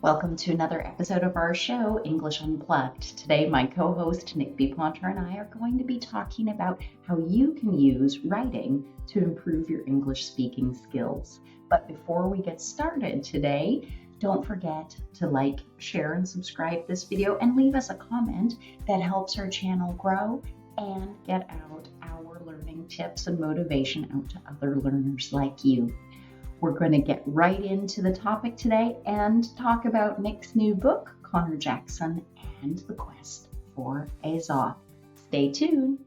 Welcome to another episode of our show, English Unplugged. Today, my co-host Nick B. Ponter and I are going to be talking about how you can use writing to improve your English speaking skills. But before we get started today, don't forget to like, share, and subscribe this video and leave us a comment that helps our channel grow and get out our learning tips and motivation out to other learners like you. We're going to get right into the topic today and talk about Nick's new book, Connor Jackson and the Quest for Azoth. Stay tuned.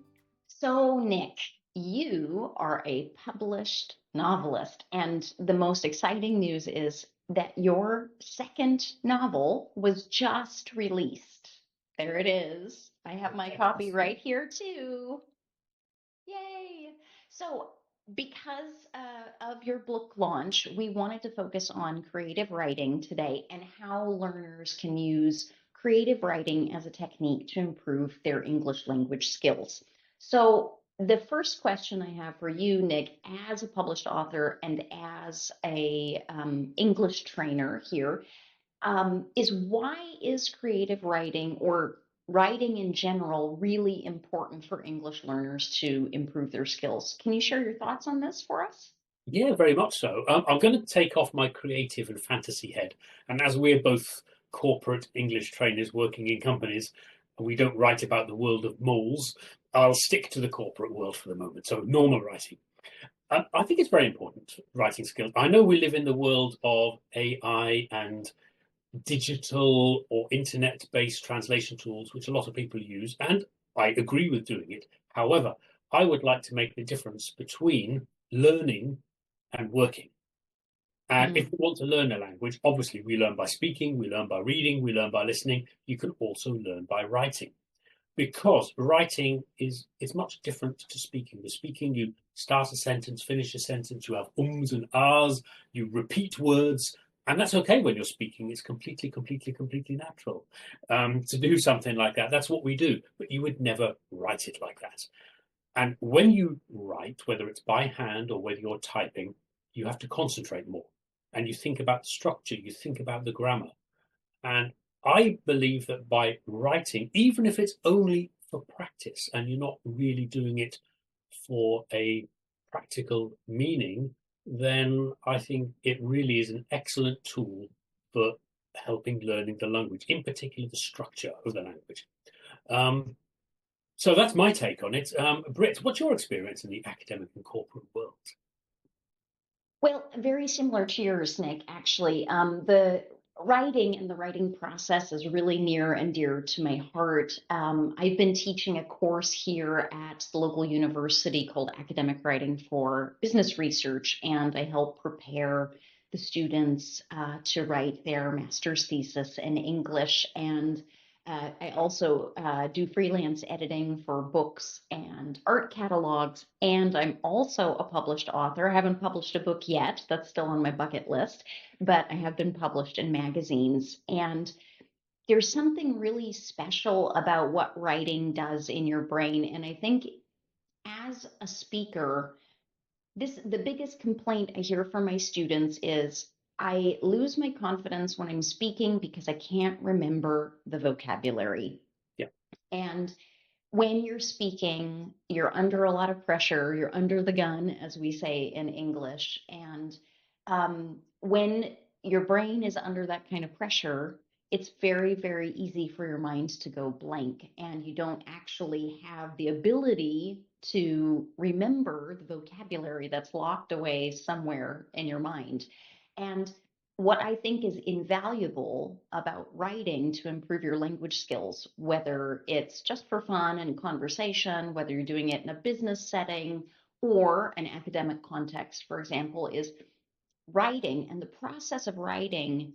So, Nick, you are a published novelist, and the most exciting news is that your second novel was just released. There it is. I have my copy right here, too. Yay! So, because of your book launch, we wanted to focus on creative writing today and how learners can use creative writing as a technique to improve their English language skills. So, the first question I have for you, Nick, as a published author and as a English trainer here, is why is creative writing or writing in general really important for English learners to improve their skills? Can you share your thoughts on this for us? Yeah, very much so. I'm going to take off my creative and fantasy head. And as we're both corporate English trainers working in companies, and we don't write about the world of moles, I'll stick to the corporate world for the moment. So normal writing. I think it's very important, writing skills. I know we live in the world of AI and digital or internet-based translation tools, which a lot of people use, and I agree with doing it. However, I would like to make the difference between learning and working. And if we want to learn a language, obviously we learn by speaking, we learn by reading, we learn by listening. You can also learn by writing, because writing is much different to speaking. With speaking, you start a sentence, finish a sentence, you have ums and ahs, you repeat words, and that's okay when you're speaking. It's completely natural to do something like that. That's what we do, but you would never write it like that. And when you write, whether it's by hand or whether you're typing, you have to concentrate more. And you think about the structure, you think about the grammar. And I believe that by writing, even if it's only for practice and you're not really doing it for a practical meaning, then I think it really is an excellent tool for helping learning the language, in particular the structure of the language. So that's my take on it. Britt, what's your experience in the academic and corporate world? Well, very similar to yours, Nick, actually. The writing and the writing process is really near and dear to my heart. I've been teaching a course here at the local university called Academic Writing for Business Research, and I help prepare the students to write their master's thesis in English. And I also do freelance editing for books and art catalogs, and I'm also a published author. I haven't published a book yet, that's still on my bucket list, but I have been published in magazines. And there's something really special about what writing does in your brain. And I think as a speaker, the biggest complaint I hear from my students is I lose my confidence when I'm speaking because I can't remember the vocabulary. Yeah. And when you're speaking, you're under a lot of pressure. You're under the gun, as we say in English. And when your brain is under that kind of pressure, it's very, very easy for your mind to go blank, and you don't actually have the ability to remember the vocabulary that's locked away somewhere in your mind. And what I think is invaluable about writing to improve your language skills, whether it's just for fun and conversation, whether you're doing it in a business setting or an academic context, for example, is writing. And the process of writing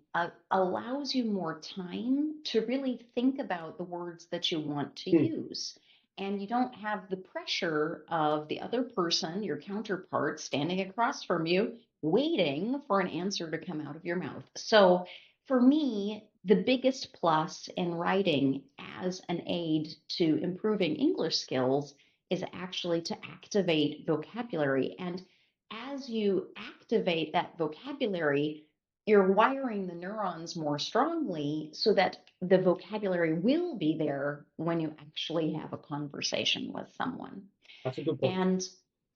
allows you more time to really think about the words that you want to use. And you don't have the pressure of the other person, your counterpart, standing across from you, waiting for an answer to come out of your mouth. So for me, the biggest plus in writing as an aid to improving English skills is actually to activate vocabulary. And as you activate that vocabulary, you're wiring the neurons more strongly so that the vocabulary will be there when you actually have a conversation with someone. That's a good point. And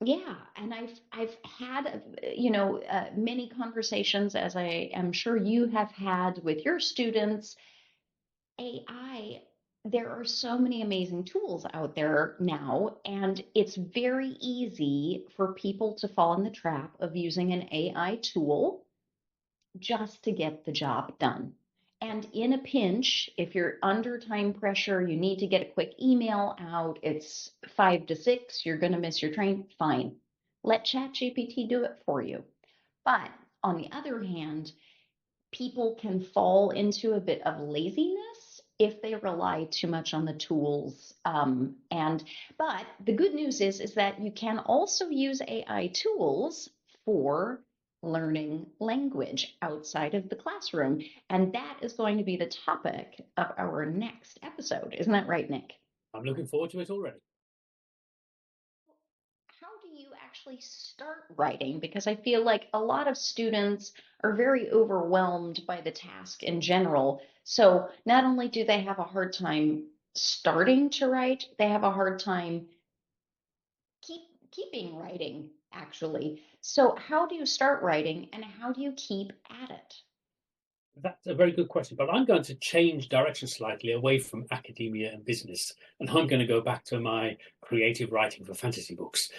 yeah, and I've had many conversations, as I am sure you have had with your students. AI, there are so many amazing tools out there now, and it's very easy for people to fall in the trap of using an AI tool just to get the job done. And in a pinch, if you're under time pressure, you need to get a quick email out, it's 5 to 6, you're going to miss your train, fine. Let ChatGPT do it for you. But on the other hand, people can fall into a bit of laziness if they rely too much on the tools. But the good news is that you can also use AI tools for learning language outside of the classroom. And that is going to be the topic of our next episode. Isn't that right, Nick? I'm looking forward to it already. How do you actually start writing? Because I feel like a lot of students are very overwhelmed by the task in general. So not only do they have a hard time starting to write, they have a hard time keeping writing, actually. So how do you start writing and how do you keep at it? That's a very good question, but I'm going to change direction slightly away from academia and business, and I'm going to go back to my creative writing for fantasy books.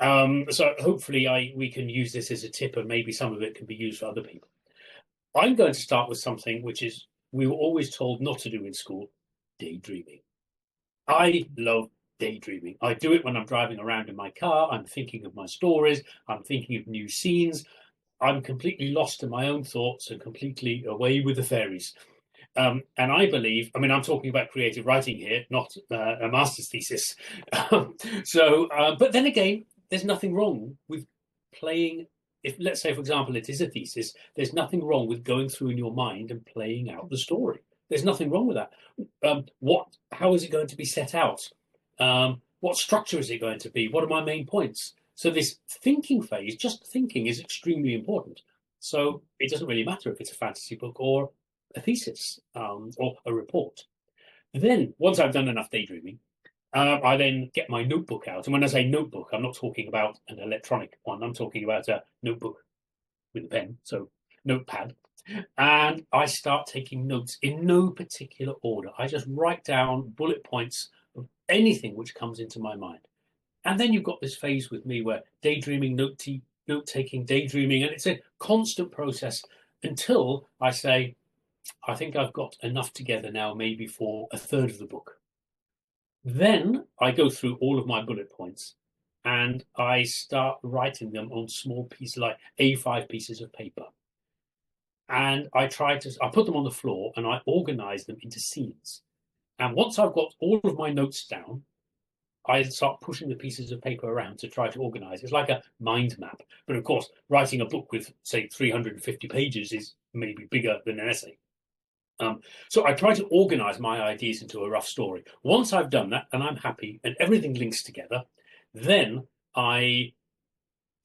So hopefully we can use this as a tip, and maybe some of it can be used for other people. I'm going to start with something which is we were always told not to do in school: daydreaming. I love daydreaming. I do it when I'm driving around in my car. I'm thinking of my stories. I'm thinking of new scenes. I'm completely lost in my own thoughts and completely away with the fairies. And I believe, I mean, I'm talking about creative writing here, not a master's thesis. But then again, there's nothing wrong with playing. If, let's say, for example, it is a thesis, there's nothing wrong with going through in your mind and playing out the story. There's nothing wrong with that. How is it going to be set out? What structure is it going to be? What are my main points? So this thinking phase, just thinking, is extremely important. So it doesn't really matter if it's a fantasy book or a thesis or a report. Then, once I've done enough daydreaming, I then get my notebook out. And when I say notebook, I'm not talking about an electronic one. I'm talking about a notebook with a pen, so notepad. And I start taking notes in no particular order. I just write down bullet points of anything which comes into my mind. And then you've got this phase with me where daydreaming, note-taking, daydreaming, and it's a constant process until I say, I think I've got enough together now, maybe for a third of the book. Then I go through all of my bullet points and I start writing them on small pieces, like A5 pieces of paper. And I put them on the floor and I organize them into scenes. And once I've got all of my notes down, I start pushing the pieces of paper around to try to organize. It's like a mind map. But of course, writing a book with, say, 350 pages is maybe bigger than an essay. So I try to organize my ideas into a rough story. Once I've done that and I'm happy and everything links together, then I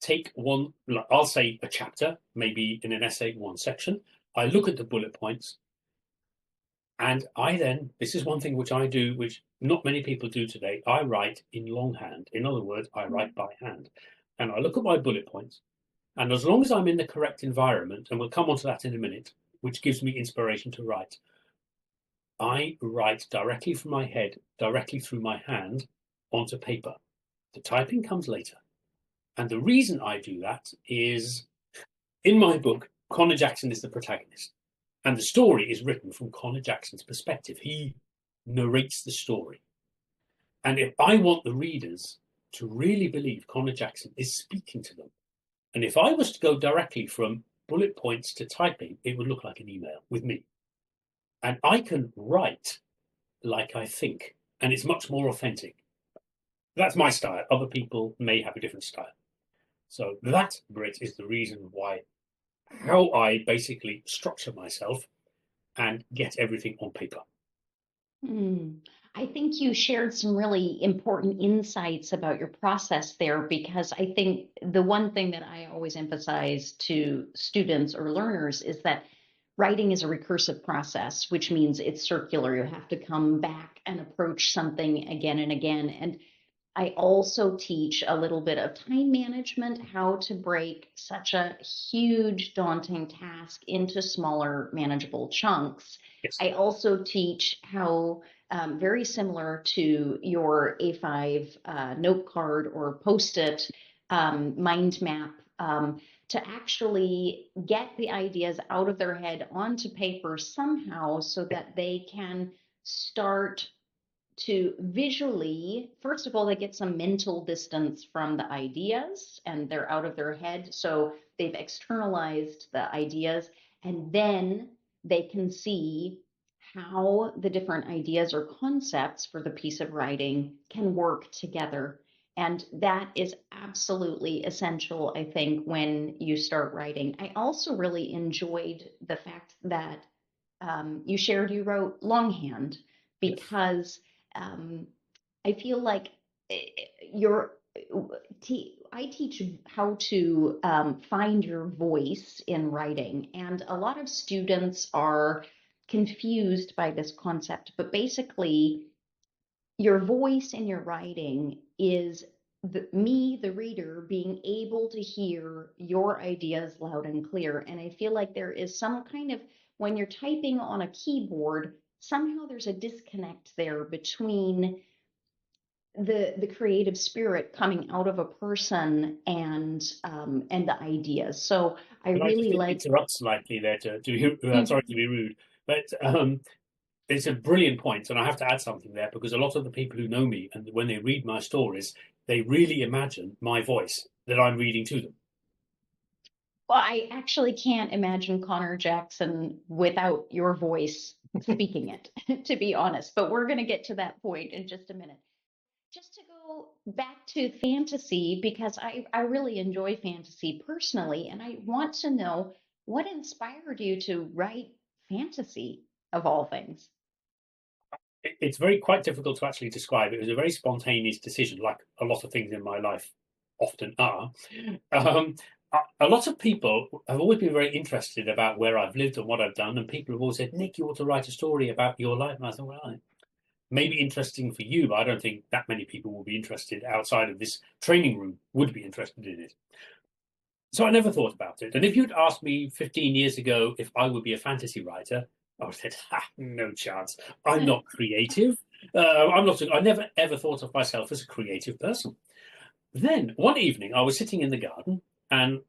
take one, I'll say a chapter, maybe in an essay, one section. I look at the bullet points. And this is one thing which I do, which not many people do today. I write in longhand. In other words, I write by hand. And I look at my bullet points. And as long as I'm in the correct environment, and we'll come on to that in a minute, which gives me inspiration to write, I write directly from my head, directly through my hand, onto paper. The typing comes later. And the reason I do that is, in my book, Connor Jackson is the protagonist. And the story is written from Connor Jackson's perspective. He narrates the story. And if I want the readers to really believe Connor Jackson is speaking to them, and if I was to go directly from bullet points to typing, it would look like an email with me. And I can write like I think, and it's much more authentic. That's my style. Other people may have a different style. So that, Britt, is the reason how I basically structure myself and get everything on paper. Hmm. I think you shared some really important insights about your process there, because I think the one thing that I always emphasize to students or learners is that writing is a recursive process, which means it's circular. You have to come back and approach something again and again. And I also teach a little bit of time management, how to break such a huge, daunting task into smaller, manageable chunks. Yes. I also teach how, very similar to your A5 note card or post it mind map, to actually get the ideas out of their head onto paper somehow so that they can start to visually, first of all, they get some mental distance from the ideas and they're out of their head. So they've externalized the ideas, and then they can see how the different ideas or concepts for the piece of writing can work together. And that is absolutely essential, I think, when you start writing. I also really enjoyed the fact that you shared you wrote longhand, Yes. because I feel like your I teach how to find your voice in writing, and a lot of students are confused by this concept. But basically, your voice in your writing is me, the reader, being able to hear your ideas loud and clear. And I feel like there is some kind of, when you're typing on a keyboard, somehow there's a disconnect there between the creative spirit coming out of a person and the ideas. So I Can I just really like. interrupt slightly there sorry Mhm. to be rude, but it's a brilliant point, and I have to add something there because a lot of the people who know me and when they read my stories, they really imagine my voice that I'm reading to them. Well, I actually can't imagine Connor Jackson without your voice speaking it, to be honest. But we're going to get to that point in just a minute. Just to go back to fantasy, because I really enjoy fantasy personally, and I want to know what inspired you to write fantasy of all things. It's very quite difficult to actually describe. It was a very spontaneous decision, like a lot of things in my life often are. Um, a lot of people have always been very interested about where I've lived and what I've done, and people have always said, "Nick, you ought to write a story about your life." And I thought, well, maybe interesting for you, but I don't think that many people will be interested outside of this training room would be interested in it. So I never thought about it. And if you'd asked me 15 years ago if I would be a fantasy writer, I would have said, ha, no chance. I'm not creative. I'm not. I never ever thought of myself as a creative person. Then one evening, I was sitting in the garden and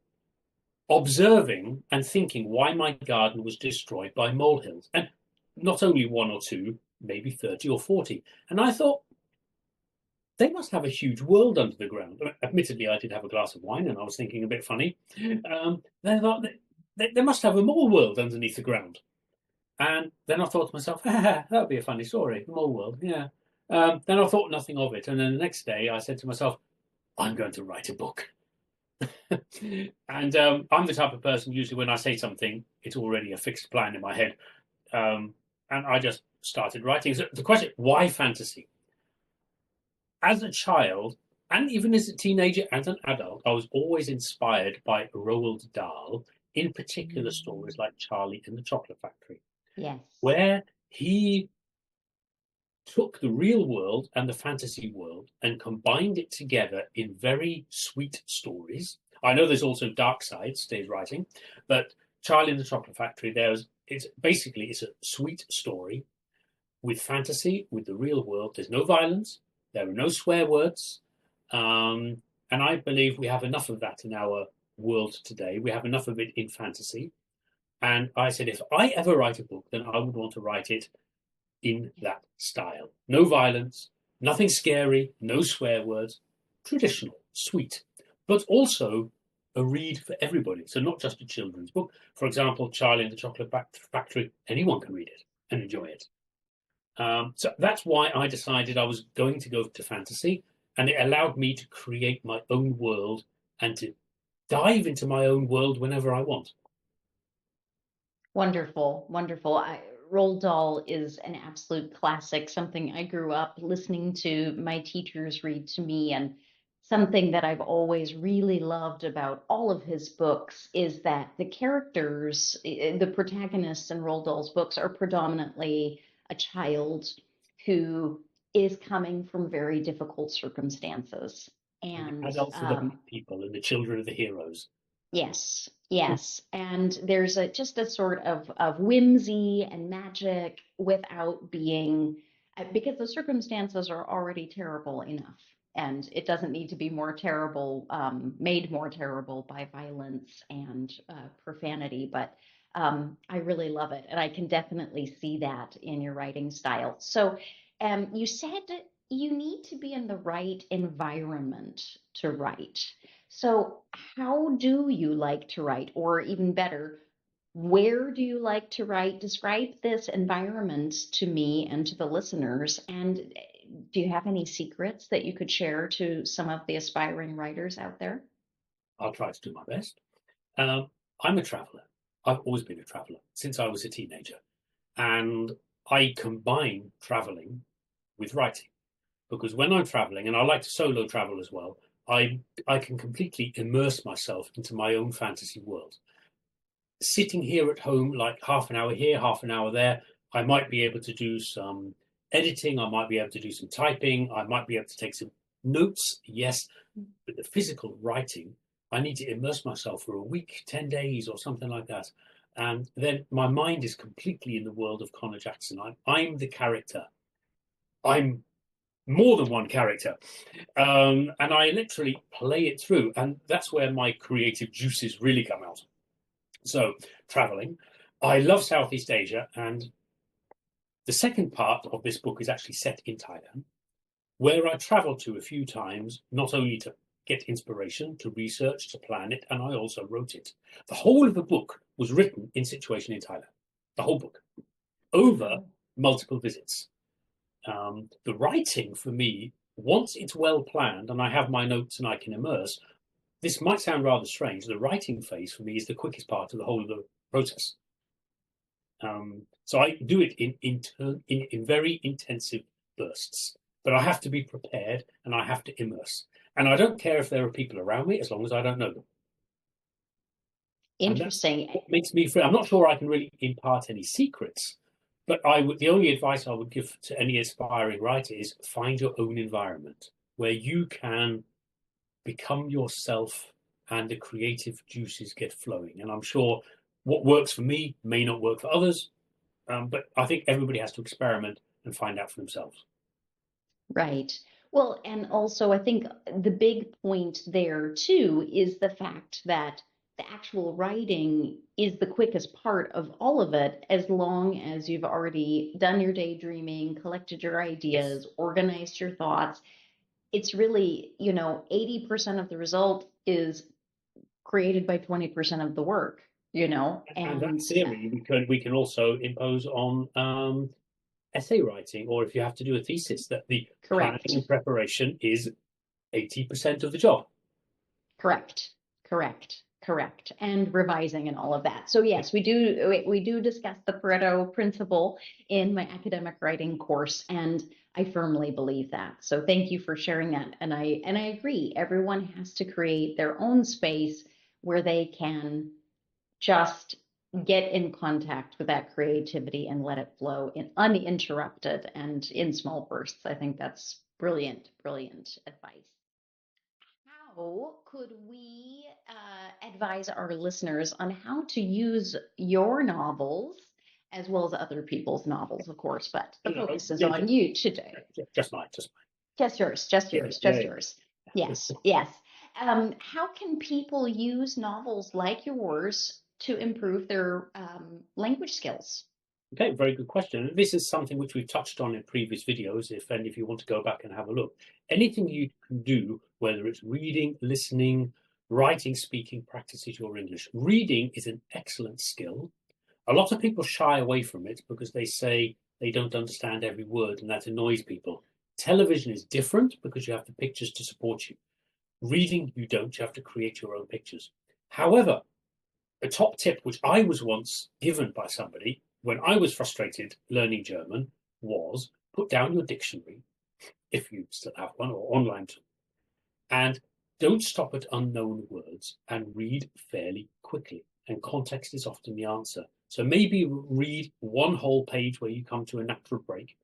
observing and thinking why my garden was destroyed by molehills, and not only one or two, maybe 30 or 40. And I thought, they must have a huge world under the ground. Admittedly, I did have a glass of wine and I was thinking a bit funny. They must have a more world underneath the ground. And then I thought to myself, that would be a funny story, more world, yeah. Then I thought nothing of it. And then the next day I said to myself, I'm going to write a book. And I'm the type of person, usually when I say something, it's already a fixed plan in my head. And I just started writing. So the question, why fantasy? As a child, and even as a teenager and an adult, I was always inspired by Roald Dahl, in particular stories Mm, like Charlie and the Chocolate Factory, yes. where he took the real world and the fantasy world and combined it together in very sweet stories. I know there's also dark sides to his writing, but Charlie and the Chocolate Factory, it's a sweet story with fantasy, with the real world. There's no violence, there are no swear words. And I believe we have enough of that in our world today. We have enough of it in fantasy. And I said, if I ever write a book, then I would want to write it in that style. No violence, nothing scary, no swear words, traditional, sweet, but also a read for everybody. So not just a children's book. For example, Charlie and the Chocolate Factory, anyone can read it and enjoy it. So that's why I decided I was going to go to fantasy, and it allowed me to create my own world and to dive into my own world whenever I want. Wonderful, wonderful. Roald Dahl is an absolute classic, something I grew up listening to my teachers read to me. And something that I've always really loved about all of his books is that the characters, the protagonists in Roald Dahl's books, are predominantly a child who is coming from very difficult circumstances. And the And adults are the bad people and the children are the heroes. yes, yes. And there's just a sort of whimsy and magic without being, because the circumstances are already terrible enough. And it doesn't need to be more terrible, made more terrible by violence and profanity. But I really love it. And I can definitely see that in your writing style. So you said you need to be in the right environment to write. So, how do you like to write? Or even better, where do you like to write? Describe this environment to me and to the listeners. And do you have any secrets that you could share to some of the aspiring writers out there? I'll try to do my best. Um, I'm a traveller. I've always been a traveller since I was a teenager. And I combine travelling with writing because when I'm travelling, and I like to solo travel as well, I can completely immerse myself into my own fantasy world. Sitting here at home, like half an hour here, half an hour there, I might be able to do some editing, I might be able to do some typing, I might be able to take some notes, yes, but the physical writing, I need to immerse myself for a week, 10 days, or something like that. And then my mind is completely in the world of Connor Jackson. I'm the character. I'm more than one character. And I literally play it through. And that's where my creative juices really come out. So, traveling. I love Southeast Asia. And the second part of this book is actually set in Thailand, where I traveled to a few times, not only to get inspiration, to research, to plan it, and I also wrote it. The whole of the book was written in situation in Thailand. The whole book, over multiple visits. The writing for me, once it's well planned and I have my notes and I can immerse, this might sound rather strange. The writing phase for me is the quickest part of the whole of the process. So I do it in very intensive bursts, but I have to be prepared and I have to immerse. And I don't care if there are people around me as long as I don't know them. Interesting. What makes me free. I'm not sure I can really impart any secrets, but the only advice I would give to any aspiring writer is find your own environment where you can become yourself and the creative juices get flowing. And I'm sure what works for me may not work for others, but I think everybody has to experiment and find out for themselves. Right. Well, and also I think the big point there too is the fact that the actual writing is the quickest part of all of it, as long as you've already done your daydreaming, collected your Yes. ideas, organized your thoughts. It's really, 80% of the result is created by 20% of the work, And that and theory we can also impose on essay writing, or if you have to do a thesis, that the planning correct. and preparation is 80% of the job. Correct, correct, correct, and revising and all of that. So yes, we do discuss the Pareto principle in my academic writing course, and I firmly believe that. So thank you for sharing that. And I agree. Everyone has to create their own space where they can just get in contact with that creativity and let it flow in uninterrupted and in small bursts. I think that's brilliant, brilliant advice. How could we advise our listeners on how to use your novels as well as other people's novels, of course, but the focus is on you today. Just mine. Just yours, just yours, Yeah, just yeah. yours. Yes, yes. How can people use novels like yours to improve their language skills? Okay, very good question. This is something which we've touched on in previous videos, if you want to go back and have a look. Anything you can do, whether it's reading, listening, writing, speaking, practices your English. Reading is an excellent skill. A lot of people shy away from it because they say they don't understand every word and that annoys people. Television is different because you have the pictures to support you. Reading, you don't. You have to create your own pictures. However, a top tip, which I was once given by somebody, when I was frustrated learning German was put down your dictionary, if you still have one, or online, and don't stop at unknown words and read fairly quickly. And context is often the answer. So maybe read one whole page where you come to a natural break,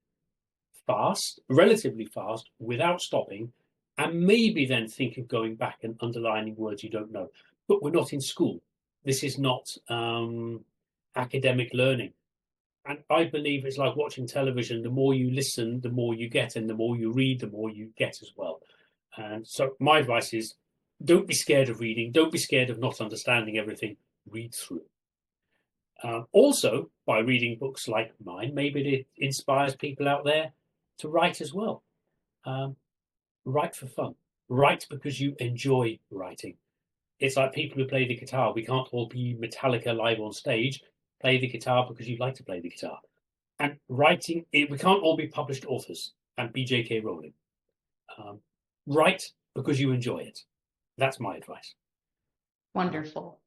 fast, relatively fast, without stopping, and maybe then think of going back and underlining words you don't know. But we're not in school. This is not academic learning. And I believe it's like watching television. The more you listen, the more you get, and the more you read, the more you get as well. And so my advice is, don't be scared of reading. Don't be scared of not understanding everything. Read through. Also, by reading books like mine, maybe it inspires people out there to write as well. Write for fun. Write because you enjoy writing. It's like people who play the guitar. We can't all be Metallica live on stage. Play the guitar because you like to play the guitar. And writing, we can't all be published authors and be J.K. Rowling. Write because you enjoy it. That's my advice. Wonderful.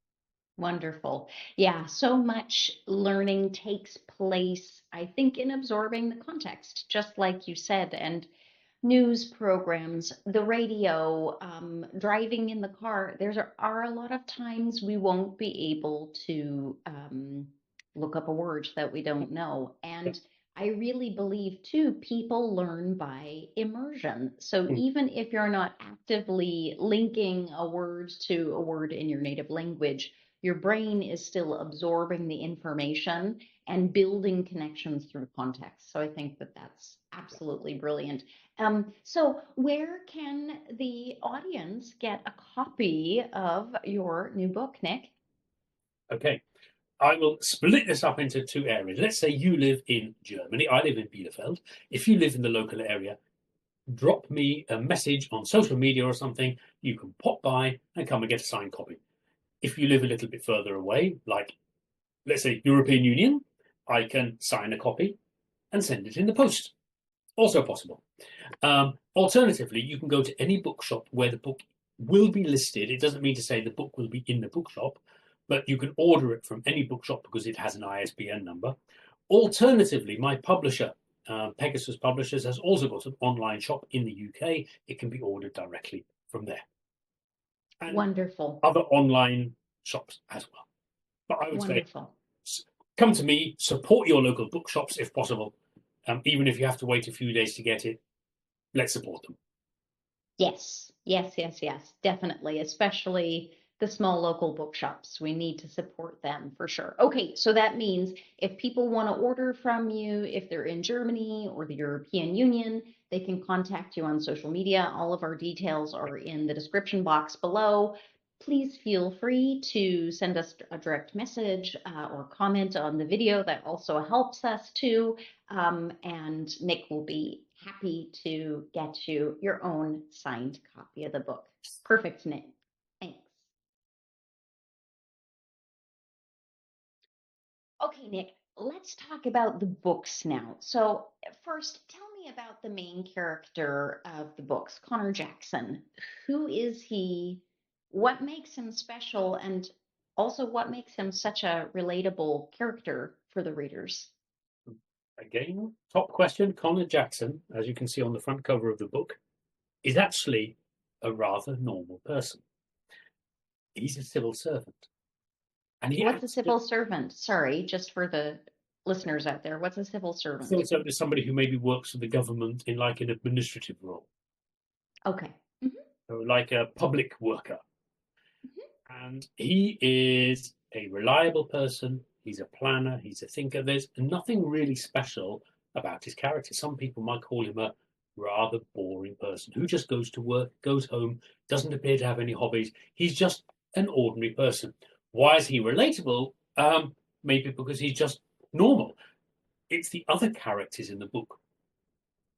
Wonderful. Yeah, so much learning takes place, I think, in absorbing the context, just like you said, and news programs, the radio, driving in the car. There are a lot of times we won't be able to look up a word that we don't know. And I really believe, too, people learn by immersion. So even if you're not actively linking a word to a word in your native language, your brain is still absorbing the information and building connections through context. So I think that that's absolutely brilliant. So where can the audience get a copy of your new book, Nick? Okay. I will split this up into two areas. Let's say you live in Germany. I live in Bielefeld. If you live in the local area, drop me a message on social media or something. You can pop by and come and get a signed copy. If you live a little bit further away, like, let's say, European Union, I can sign a copy and send it in the post. Also possible. Alternatively, you can go to any bookshop where the book will be listed. It doesn't mean to say the book will be in the bookshop, but you can order it from any bookshop because it has an ISBN number. Alternatively, my publisher, Pegasus Publishers, has also got an online shop in the UK. It can be ordered directly from there. And wonderful. Other online shops as well. But I would Wonderful. say, come to me, support your local bookshops if possible. Even if you have to wait a few days to get it, let's support them. Yes, yes, yes, yes, definitely, especially the small local bookshops. We need to support them for sure. Okay, so that means if people want to order from you, if they're in Germany or the European Union, they can contact you on social media. All of our details are in the description box below. Please feel free to send us a direct message or comment on the video. That also helps us too. And Nick will be happy to get you your own signed copy of the book. Perfect, Nick. Thanks. Okay, Nick, let's talk about the books now. So first, tell me about the main character of the books, Connor Jackson. Who is he? What makes him special? And also what makes him such a relatable character for the readers? Again, top question. Connor Jackson, as you can see on the front cover of the book, is actually a rather normal person. He's a civil servant. And What's a civil servant? Sorry, just for the listeners out there. What's a civil servant? Civil servant is somebody who maybe works for the government in like an administrative role. Okay. Mm-hmm. So like a public worker. Mm-hmm. And he is a reliable person. He's a planner. He's a thinker. There's nothing really special about his character. Some people might call him a rather boring person who just goes to work, goes home, doesn't appear to have any hobbies. He's just an ordinary person. Why is he relatable? Maybe because he's just normal. It's the other characters in the book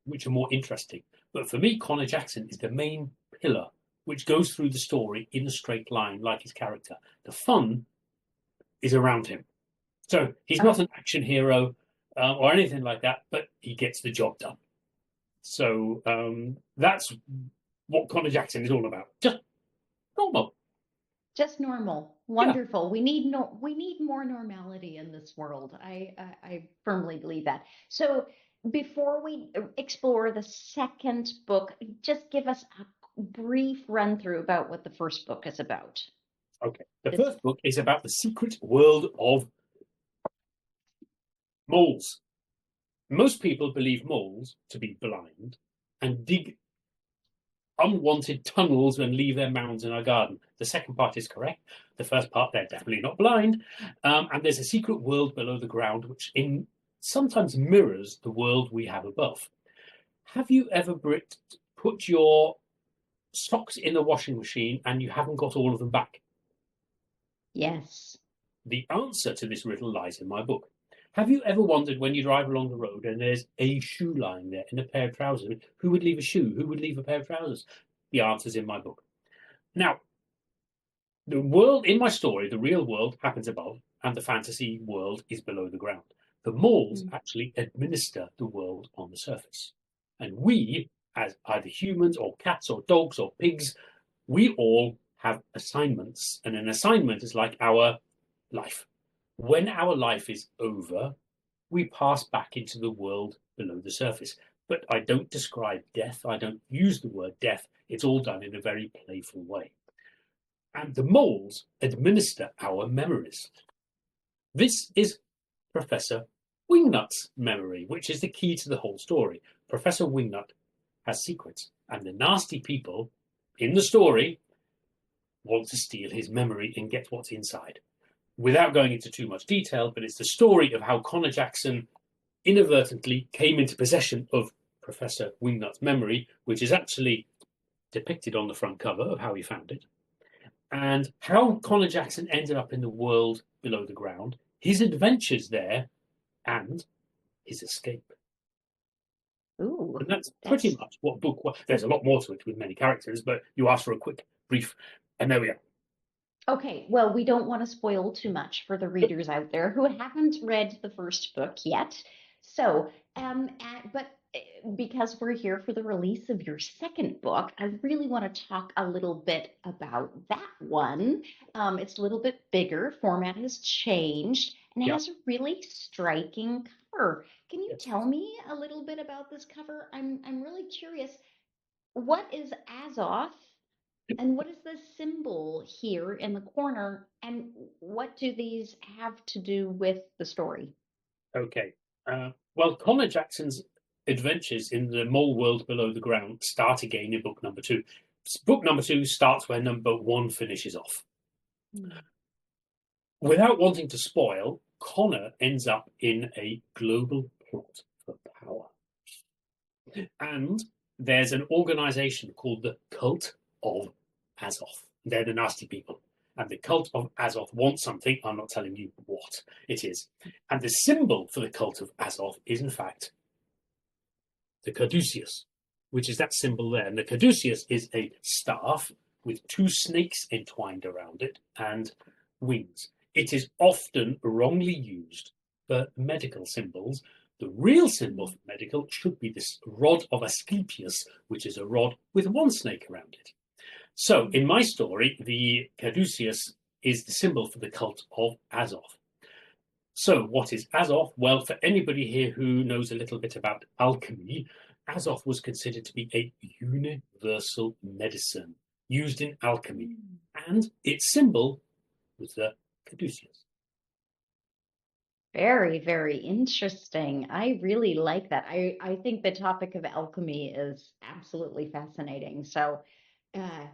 which are more interesting. But for me, Connor Jackson is the main pillar which goes through the story in a straight line, like his character. The fun is around him. So he's not an action hero or anything like that, but he gets the job done. So that's what Connor Jackson is all about. Just normal. Just normal. Yeah. Wonderful. We need more normality in this world. I firmly believe that. So before we explore the second book, just give us a brief run through about what the first book is about. Okay. The This first book is about the secret world of moles. Most people believe moles to be blind and dig unwanted tunnels and leave their mounds in our garden. The second part is correct. The first part, they're definitely not blind. And there's a secret world below the ground, which sometimes mirrors the world we have above. Have you ever, Britt, put your socks in the washing machine and you haven't got all of them back? Yes. The answer to this riddle lies in my book. Have you ever wondered when you drive along the road and there's a shoe lying there in a pair of trousers? Who would leave a shoe? Who would leave a pair of trousers? The answer's in my book. Now, the world in my story, the real world, happens above, and the fantasy world is below the ground. The moles Mm. actually administer the world on the surface. And we, as either humans or cats or dogs or pigs, we all have assignments. And an assignment is like our life. When our life is over, we pass back into the world below the surface. But I don't describe death. I don't use the word death. It's all done in a very playful way. And the moles administer our memories. This is Professor Wingnut's memory, which is the key to the whole story. Professor Wingnut has secrets, and the nasty people in the story want to steal his memory and get what's inside. Without going into too much detail, but it's the story of how Connor Jackson inadvertently came into possession of Professor Wingnut's memory, which is actually depicted on the front cover of how he found it, and how Connor Jackson ended up in the world below the ground, his adventures there, and his escape. Ooh, And that's pretty that's much what book was. There's a lot more to it with many characters, but you asked for a quick brief, and there we are. okay. Well, we don't want to spoil too much for the readers out there who haven't read the first book yet. So, but because we're here for the release of your second book, I really want to talk a little bit about that one. It's a little bit bigger, format has changed, and it Yeah. has a really striking cover. Can you Yes. tell me a little bit about this cover? I'm really curious. What is Azoth? And what is the symbol here in the corner? And what do these have to do with the story? Okay. Well, Connor Jackson's adventures in the mole world below the ground start again in book number 2. Book number 2 starts where number 1 finishes off. Hmm. Without wanting to spoil, Connor ends up in a global plot for power. And there's an organization called the Cult of Azoth. They're the nasty people. And the Cult of Azoth wants something. I'm not telling you what it is. And the symbol for the Cult of Azoth is, in fact, the caduceus, which is that symbol there. And the caduceus is a staff with 2 snakes entwined around it and wings. It is often wrongly used for medical symbols. The real symbol for medical should be this rod of Asclepius, which is a rod with 1 snake around it. So, in my story, the caduceus is the symbol for the cult of Azoth. So, what is Azoth? Well, for anybody here who knows a little bit about alchemy, Azoth was considered to be a universal medicine used in alchemy, and its symbol was the caduceus. Very, very interesting. I really like that. I think the topic of alchemy is absolutely fascinating. So, uh,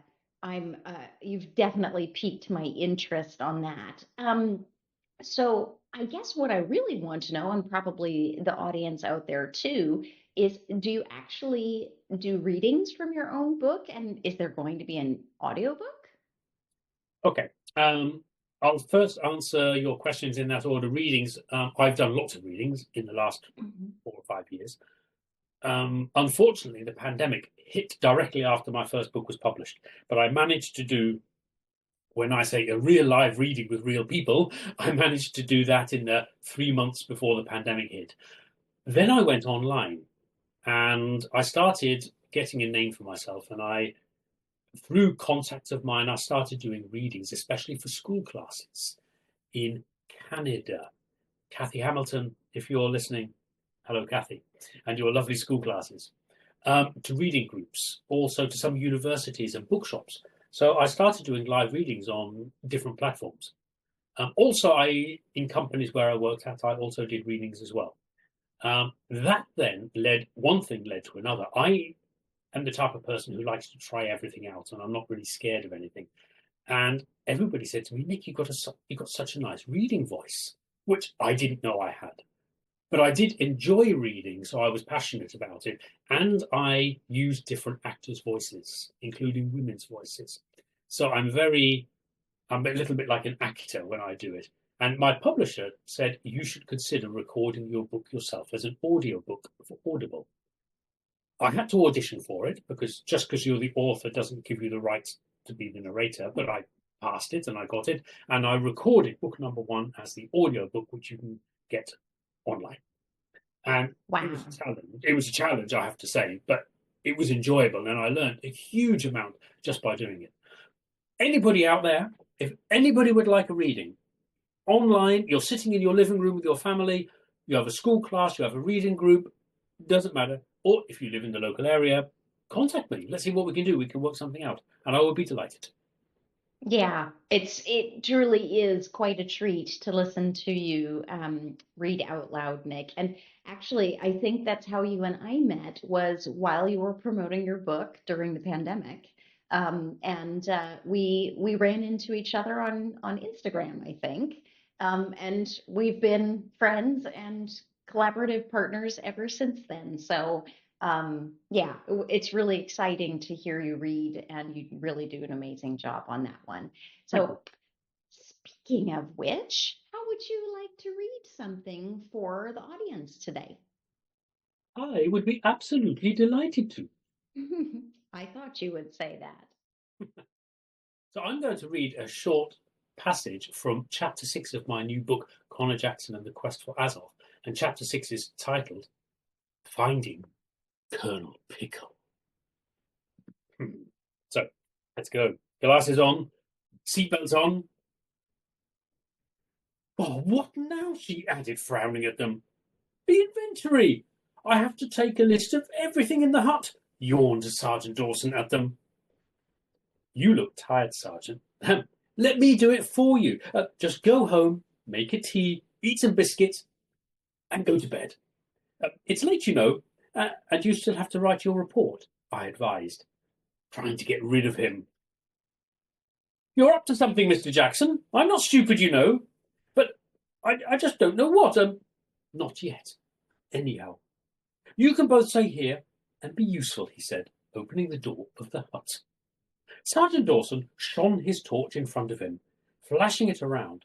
you've definitely piqued my interest on that. So I guess what I really want to know, and probably the audience out there too, is do you actually do readings from your own book? And is there going to be an audiobook? Okay. I'll first answer your questions in that order. Readings. I've done lots of readings in the last Mhm. 4 or 5 years. Unfortunately, the pandemic hit directly after my first book was published, but I managed to do, when I say a real live reading with real people, I managed to do that in the 3 months before the pandemic hit. Then I went online and I started getting a name for myself, and I through contacts of mine, I started doing readings, especially for school classes in Canada. Kathy Hamilton, if you're listening, hello, Kathy, and your lovely school classes, to reading groups, also to some universities and bookshops. So I started doing live readings on different platforms. Also, in companies where I worked at, I also did readings as well. That then one thing led to another. I am the type of person who likes to try everything out, and I'm not really scared of anything. And everybody said to me, Nick, you've got such a nice reading voice, which I didn't know I had. But I did enjoy reading, so I was passionate about it. And I used different actors' voices, including women's voices. So I'm a little bit like an actor when I do it. And my publisher said, you should consider recording your book yourself as an audiobook for Audible. I had to audition for it, because just because you're the author doesn't give you the right to be the narrator, but I passed it and I got it. And I recorded book number 1 as the audiobook, which you can get online. And Wow. It was a challenge. It was a challenge, I have to say, but it was enjoyable, and I learned a huge amount just by doing it. Anybody out there, if anybody would like a reading online, you're sitting in your living room with your family, you have a school class, you have a reading group, doesn't matter. Or if you live in the local area, contact me. Let's see what we can do. We can work something out, and I will be delighted. Yeah, it truly is quite a treat to listen to you read out loud, Nick. And actually, I think that's how you and I met, was while you were promoting your book during the pandemic. And we ran into each other on Instagram, I think. And we've been friends and collaborative partners ever since then. So yeah, it's really exciting to hear you read, and you really do an amazing job on that one. So, speaking of which, how would you like to read something for the audience today? I would be absolutely delighted to. I thought you would say that. So I'm going to read a short passage from chapter 6 of my new book, Connor Jackson and the Quest for Azoth. And chapter 6 is titled Finding Colonel Pickle. So let's go. Glasses on, seatbelts on. Oh, what now? She added, frowning at them. The inventory. I have to take a list of everything in the hut, yawned Sergeant Dawson at them. You look tired, Sergeant. Let me do it for you. Just go home, make a tea, eat some biscuits, and go to bed. It's late, you know, and you still have to write your report, I advised, trying to get rid of him. You're up to something, Mr. Jackson. I'm not stupid, you know, but I just don't know what. Not yet. Anyhow, you can both stay here and be useful, he said, opening the door of the hut. Sergeant Dawson shone his torch in front of him, flashing it around.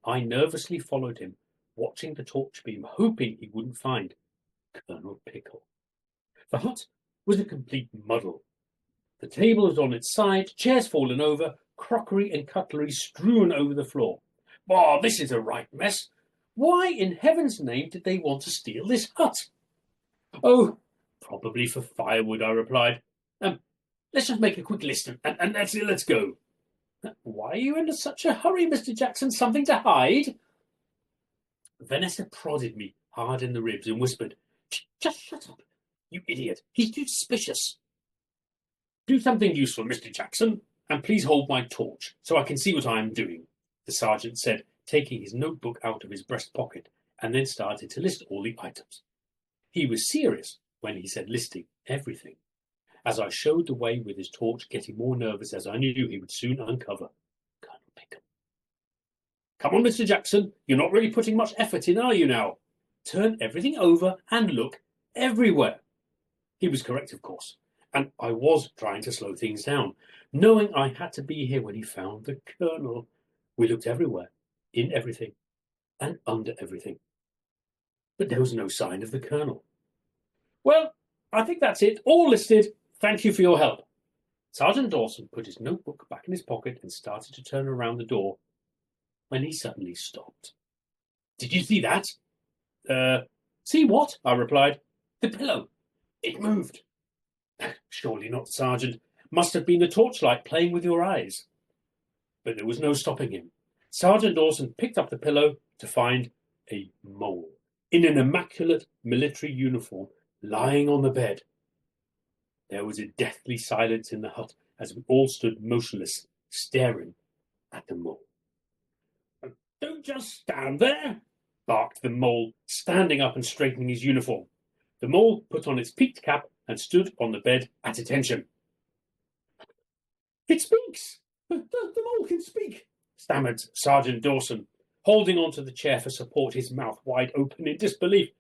I nervously followed him, watching the torch beam, hoping he wouldn't find Colonel Pickle. The hut was a complete muddle. The table was on its side, chairs fallen over, crockery and cutlery strewn over the floor. Oh, this is a right mess. Why in heaven's name did they want to steal this hut? Oh, probably for firewood, I replied. Let's just make a quick list and let's go. Why are you in such a hurry, Mr. Jackson? Something to hide? Vanessa prodded me hard in the ribs and whispered, Just shut up, you idiot. He's too suspicious. Do something useful, Mr. Jackson, and please hold my torch so I can see what I am doing, the sergeant said, taking his notebook out of his breast pocket, and then started to list all the items. He was serious when he said listing everything. As I showed the way with his torch, getting more nervous as I knew he would soon uncover Colonel Pickle. Come on, Mr. Jackson, you're not really putting much effort in, are you now? Turn everything over and look everywhere. He was correct, of course, and I was trying to slow things down, knowing I had to be here when he found the Colonel. We looked everywhere, in everything, and under everything. But there was no sign of the Colonel. Well, I think that's it. All listed. Thank you for your help. Sergeant Dawson put his notebook back in his pocket and started to turn around the door when he suddenly stopped. Did you see that? See what? I replied. The pillow. It moved. Surely not, Sergeant. Must have been the torchlight playing with your eyes. But there was no stopping him. Sergeant Dawson picked up the pillow to find a mole in an immaculate military uniform lying on the bed. There was a deathly silence in the hut as we all stood motionless, staring at the mole. "Don't just stand there," barked the mole, standing up and straightening his uniform. The mole put on its peaked cap and stood on the bed at attention. "It speaks! The mole can speak," stammered Sergeant Dawson, holding onto the chair for support, his mouth wide open in disbelief.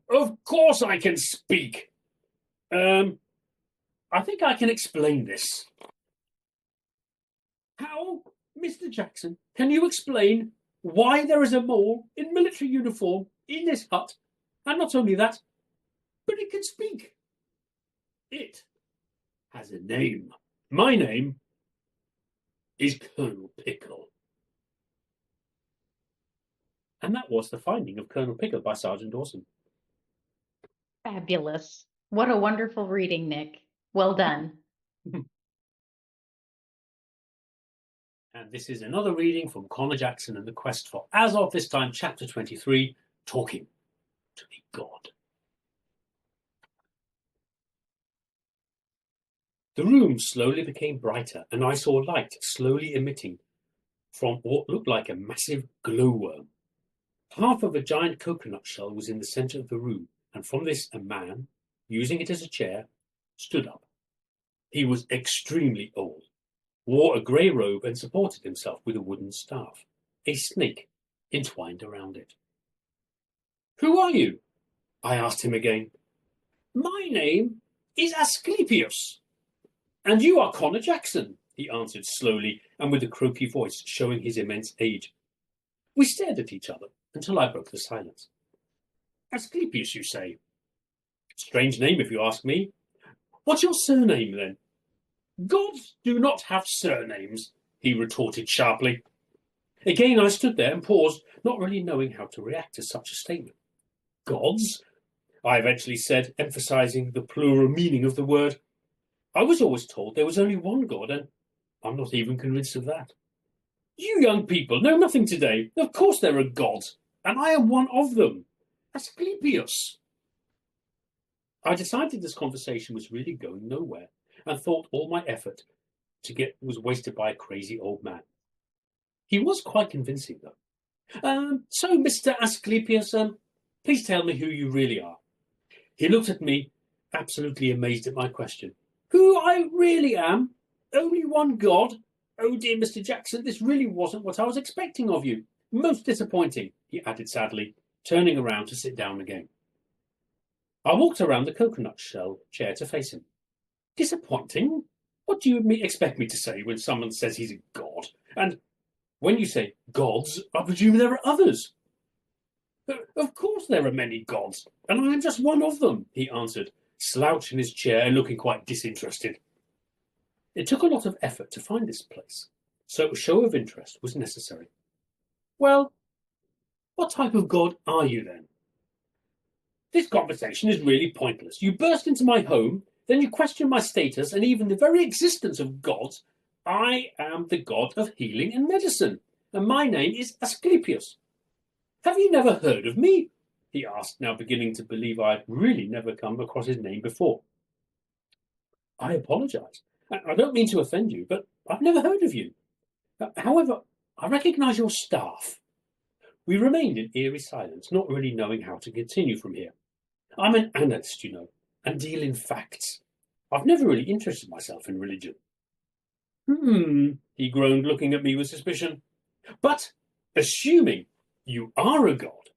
"Of course I can speak. I think I can explain this." "How, Mr. Jackson, can you explain why there is a mole in military uniform in this hut? And not only that, but it can speak. It has a name. My name is Colonel Pickle." And that was the finding of Colonel Pickle by Sergeant Dawson. Fabulous. What a wonderful reading, Nick. Well done. And this is another reading from Connor Jackson and the Quest for Azoth, this time chapter 23, Talking to a God. The room slowly became brighter, and I saw light slowly emitting from what looked like a massive glowworm. Half of a giant coconut shell was in the centre of the room, and from this a man, using it as a chair, stood up. He was extremely old, wore a grey robe and supported himself with a wooden staff, a snake entwined around it. "Who are you?" I asked him again. "My name is Asclepius." "And you are Connor Jackson," he answered slowly and with a croaky voice showing his immense age. We stared at each other until I broke the silence. "Asclepius, you say? Strange name if you ask me. What's your surname then?" "Gods do not have surnames," he retorted sharply. Again I stood there and paused, not really knowing how to react to such a statement. "Gods?" I eventually said, emphasizing the plural meaning of the word. "I was always told there was only one God, and I'm not even convinced of that." "You young people know nothing today. Of course there are gods, and I am one of them. Asclepius." I decided this conversation was really going nowhere, and thought all my effort to get was wasted by a crazy old man. He was quite convincing, though. So, Mr. Asclepius, please tell me who you really are." He looked at me, absolutely amazed at my question. "Who I really am? Only one God? Oh dear, Mr. Jackson, this really wasn't what I was expecting of you. Most disappointing," he added sadly, turning around to sit down again. I walked around the coconut shell chair to face him. "Disappointing? What do you expect me to say when someone says he's a god? And when you say gods, I presume there are others." "Of course there are many gods, and I am just one of them," he answered, slouched in his chair and looking quite disinterested. It took a lot of effort to find this place, so a show of interest was necessary. "Well, what type of god are you then?" "This conversation is really pointless. You burst into my home, then you question my status and even the very existence of gods. I am the god of healing and medicine, and my name is Asclepius. Have you never heard of me?" he asked, now beginning to believe I had really never come across his name before. "I apologise. I don't mean to offend you, but I've never heard of you. However, I recognise your staff." We remained in eerie silence, not really knowing how to continue from here. "I'm an analyst, you know, and deal in facts. I've never really interested myself in religion." He groaned, looking at me with suspicion. "But, assuming you are a god,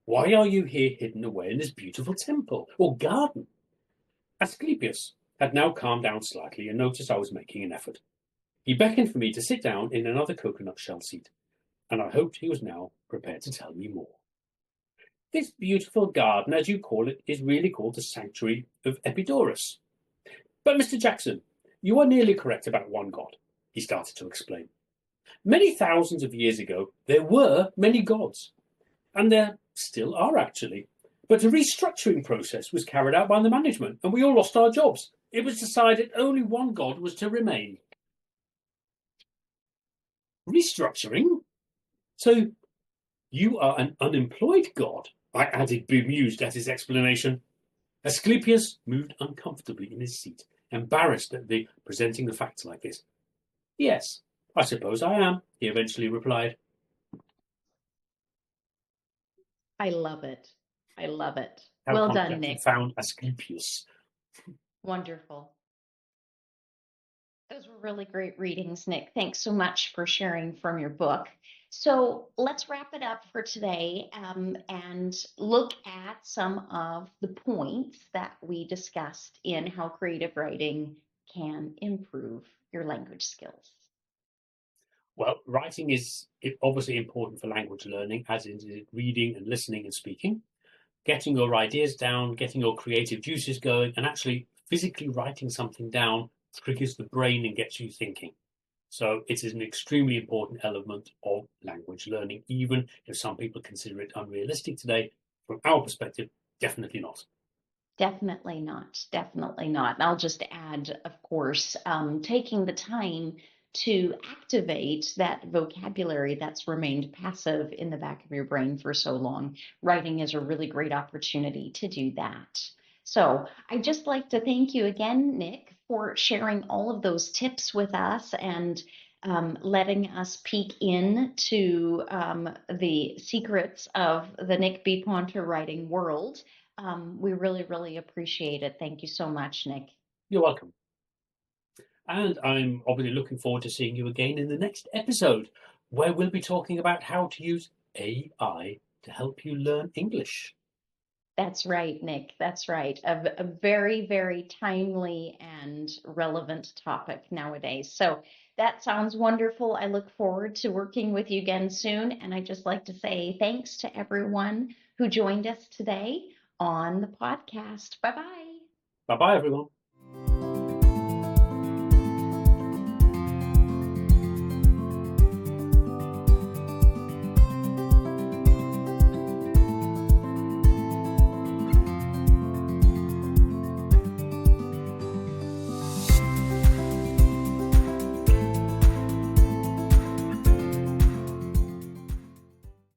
why are you here hidden away in this beautiful temple, or garden?" Asclepius had now calmed down slightly and noticed I was making an effort. He beckoned for me to sit down in another coconut shell seat, and I hoped he was now prepared to tell me more. "This beautiful garden, as you call it, is really called the Sanctuary of Epidaurus. But, Mr. Jackson, you are nearly correct about one god," he started to explain. "Many thousands of years ago, there were many gods, and there still are actually. But a restructuring process was carried out by the management, and we all lost our jobs. it was decided only one God was to remain. Restructuring? So you are an unemployed god, I added, bemused at his explanation. Asclepius moved uncomfortably in his seat, embarrassed at the presenting the facts like this. Yes, I suppose I am, he eventually replied. I love it. I love it. How Well Ponter done, actually Nick. found Asclepius. Wonderful. Those were really great readings, Nick. Thanks so much for sharing from your book. So let's wrap it up for today and look at some of the points that we discussed in how creative writing can improve your language skills. Well, writing is obviously important for language learning, as is reading and listening and speaking. Getting your ideas down, getting your creative juices going, and actually physically writing something down triggers the brain and gets you thinking. So it is an extremely important element of language learning, even if some people consider it unrealistic today. From our perspective, definitely not. Definitely not. Definitely not. And I'll just add, of course, taking the time to activate that vocabulary that's remained passive in the back of your brain for so long. Writing is a really great opportunity to do that. So I'd just like to thank you again, Nick, for sharing all of those tips with us and letting us peek into the secrets of the Nick B. Ponter writing world. We really, really appreciate it. Thank you so much, Nick. You're welcome. And I'm obviously looking forward to seeing you again in the next episode, where we'll be talking about how to use AI to help you learn English. That's right, Nick. That's right. A very, very timely and relevant topic nowadays. So that sounds wonderful. I look forward to working with you again soon. And I just like to say thanks to everyone who joined us today on the podcast. Bye bye. Bye bye, everyone.